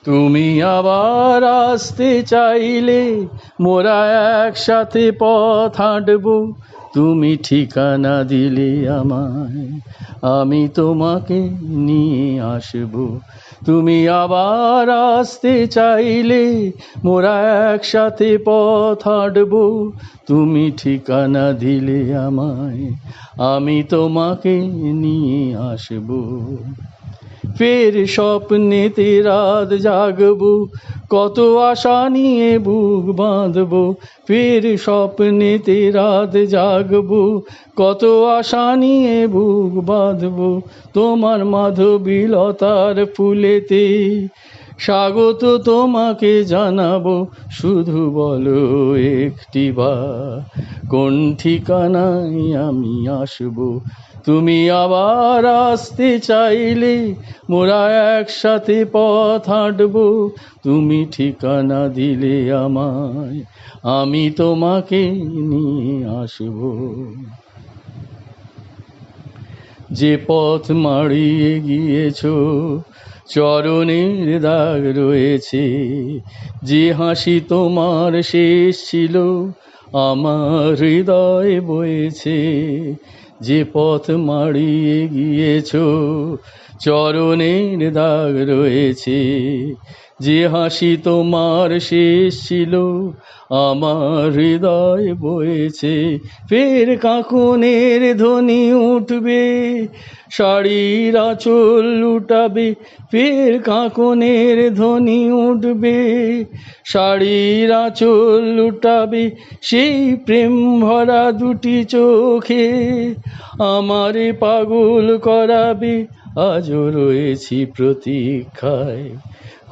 তুমি আবার আসতে চাইলে মোরা একসাথে পথ হাঁটবো। তুমি ঠিকানা দিলে আমায়, আমি তোমাকে নিয়ে আসবো। তুমি আবার আসতে চাইলে মোরা একসাথে পথ হাঁটবো। তুমি ঠিকানা দিলে আমায়, আমি তোমাকে নিয়ে আসবো। ফের স্বপ্নেতে রাত জাগবো, কত আশা নিয়ে বুক বাঁধবো। ফের স্বপ্নেতে রাত জাগবো, কত আশা নিয়ে বুক বাঁধবো। তোমার মাধবীলতার ফুলেতে স্বাগত তোমাকে জানাবো। শুধু বলো একটিবার, কোন ঠিকানায় আমি আসবো। তুমি আবার আসতে চাইলে মোরা একসাথে পথ হাঁটবো। তুমি ঠিকানা দিলে আমায়, আমি তোমাকে নিয়ে আসবো। যে পথ মাড়িয়ে গিয়েছো চরণের দাগ রয়েছে, যে হাসি তোমার শেষ ছিল আমার হৃদয় বয়েছে। যে পথ মাড়িয়ে গিয়েছো চরণের দাগ রয়েছে, যে হাসি তোমার শেষ ছিল আমার হৃদয় বয়েছে। ফের কাঁকনের ধ্বনি উঠবে, শাড়ির আঁচল লুটাবে। ফের কাঁকনের ধ্বনি উঠবে, শাড়ির আঁচল লুটাবে। সেই প্রেম ভরা দুটি চোখে আমারে পাগল করাবে। আজও রয়েছি প্রতীক্ষায়,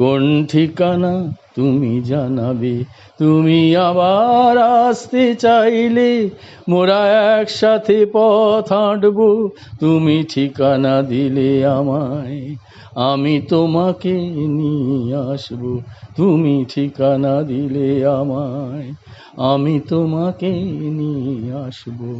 কোন ঠিকানা তুমি জানাবে। তুমি আবার আসতে চাইলে মোরা একসাথে পথ হাঁটবো। তুমি ঠিকানা দিলে আমায়, আমি তোমাকে নিয়ে আসবো। তুমি ঠিকানা দিলে আমায়, আমি তোমাকে নিয়ে আসবো।